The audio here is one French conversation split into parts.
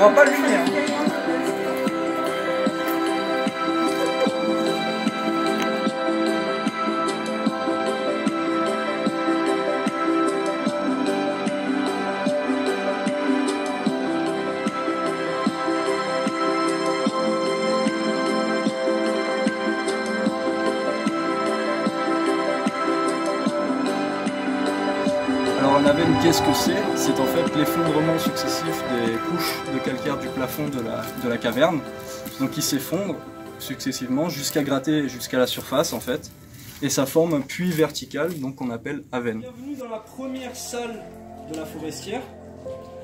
aura pas de lumière. Alors un aven, qu'est-ce que c'est? C'est en fait l'effondrement successif des couches de calcaire du plafond de la caverne. Donc ils s'effondrent successivement jusqu'à gratter jusqu'à la surface en fait. Et ça forme un puits vertical, donc qu'on appelle aven. Bienvenue dans la première salle de la forestière.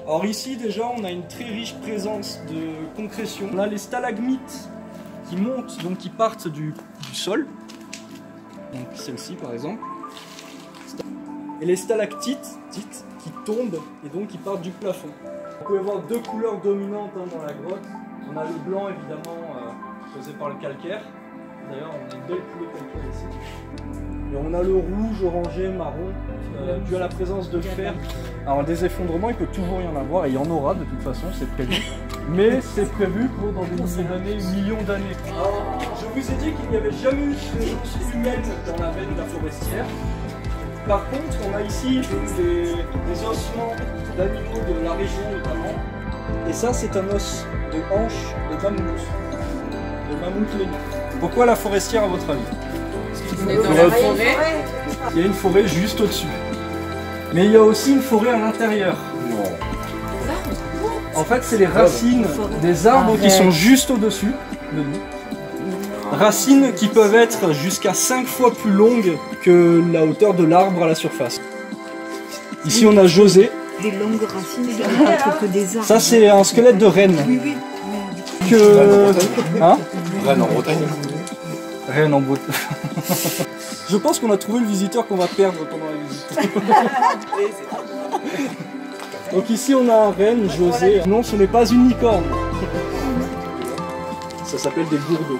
Alors ici déjà on a une très riche présence de concrétion. On a les stalagmites qui montent, donc qui partent du sol. Donc celle-ci par exemple. Et les stalactites qui tombent et donc qui partent du plafond. Vous pouvez voir deux couleurs dominantes dans la grotte. On a le blanc évidemment causé par le calcaire. D'ailleurs on a une belle couleur calcaire ici. Et on a le rouge, orangé, marron dû à la présence de fer. Alors des effondrements il peut toujours y en avoir et il y en aura de toute façon, c'est prévu. Mais c'est prévu pour dans des milliers d'années, millions d'années. Je vous ai dit qu'il n'y avait jamais eu de présence humaine dans la veine de la forestière. Par contre, on a ici des ossements d'animaux de la région notamment. Et ça, c'est un os de hanche de mammouth laineux. Pourquoi la forestière à votre avis? Il y a une forêt juste au-dessus. Mais il y a aussi une forêt à l'intérieur. En fait, c'est les racines des arbres qui sont juste au-dessus de nous. Racines qui peuvent être jusqu'à 5 fois plus longues que la hauteur de l'arbre à la surface. Ici on a José. Des longues racines que des arbres. Ça c'est un squelette de renne. Oui, oui. Hein? Rennes en Bretagne. Rennes en Bretagne. Je pense qu'on a trouvé le visiteur qu'on va perdre pendant la visite. Donc ici on a Rennes, José. Non, ce n'est pas une licorne. Ça s'appelle des gourdeaux.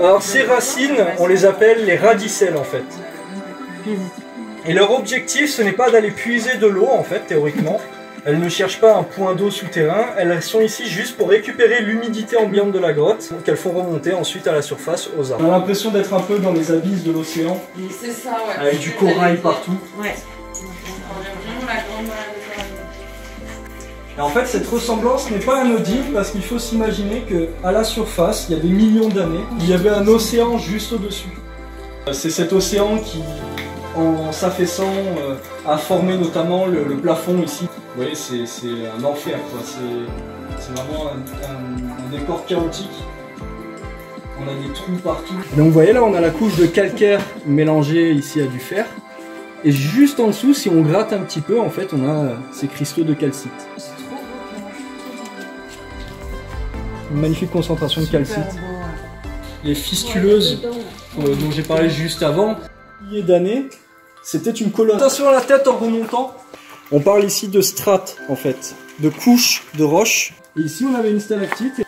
Alors ces racines, on les appelle les radicelles en fait. Et leur objectif, ce n'est pas d'aller puiser de l'eau en fait, théoriquement. Elles ne cherchent pas un point d'eau souterrain, elles sont ici juste pour récupérer l'humidité ambiante de la grotte, qu'elles font remonter ensuite à la surface aux arbres. On a l'impression d'être un peu dans les abysses de l'océan. C'est ça, ouais. Avec du corail partout. Ouais. Et en fait, cette ressemblance n'est pas anodine parce qu'il faut s'imaginer qu'à la surface, il y a des millions d'années, il y avait un océan juste au-dessus. C'est cet océan qui, en s'affaissant, a formé notamment le plafond ici. Vous voyez, c'est un enfer, quoi. C'est vraiment un décor chaotique. On a des trous partout. Donc vous voyez là, on a la couche de calcaire mélangée ici à du fer. Et juste en dessous, si on gratte un petit peu, en fait, on a ces cristaux de calcite. Une magnifique concentration de calcite. Les fistuleuses dont j'ai parlé juste avant, milliers d'années, c'était une colonne. Attention à la tête en remontant. On parle ici de strates, en fait, de couches de roches. Et ici, on avait une stalactite.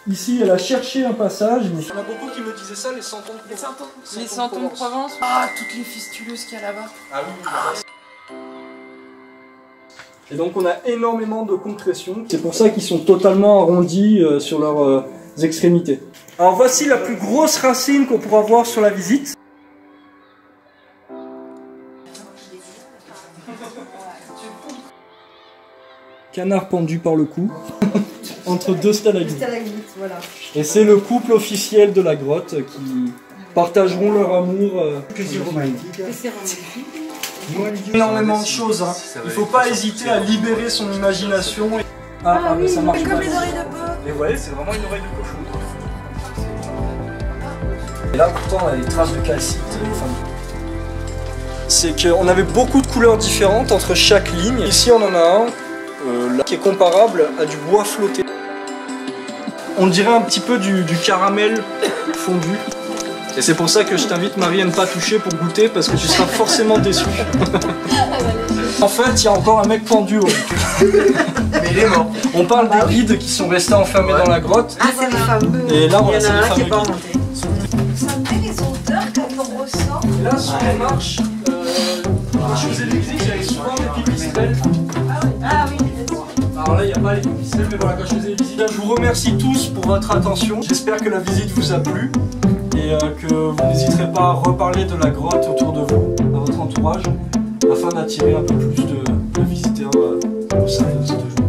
Ici, elle a cherché un passage. Mais... Il y en a beaucoup qui me disaient ça, les santons de Provence. Les santons de Provence. Ah, toutes les fistuleuses qu'il y a là-bas. Ah oui. Et donc, on a énormément de concrétions. C'est pour ça qu'ils sont totalement arrondis sur leurs extrémités. Alors, voici la plus grosse racine qu'on pourra voir sur la visite. Canard pendu par le cou. Entre deux stalagmites. Voilà. Et c'est le couple officiel de la grotte qui partageront leur amour. Énormément de choses. Hein. Il ne faut pas hésiter à libérer son imagination. Mais ça marche comme pas. les oreilles de bœuf. Et vous voyez, c'est vraiment une oreille de cochon. Et là, pourtant, on a des traces de calcite. C'est qu'on avait beaucoup de couleurs différentes entre chaque ligne. Ici, on en a un là, qui est comparable à du bois flotté. On dirait un petit peu du caramel fondu. Et c'est pour ça que je t'invite, Marie, à ne pas toucher pour goûter, parce que tu seras forcément déçu. En fait, il y a encore un mec pendu. Mais il est mort. On parle des guides qui sont restés enfermés dans la grotte. Ah, c'est les fameux. Et là, voilà, il y en a un qui est pas guides. remonté. Vous sentez les odeurs qu'on ressent? Et là, si on marche, je je faisais des visites, j'avais souvent des pipistrelles. Ah oui. Alors là, il n'y a pas les pipistrelles, mais voilà, quand je faisais des visites, je vous remercie tous pour votre attention. J'espère que la visite vous a plu et que vous n'hésiterez pas à reparler de la grotte autour de vous, à votre entourage, afin d'attirer un peu plus de visiteurs au sein de ce jour.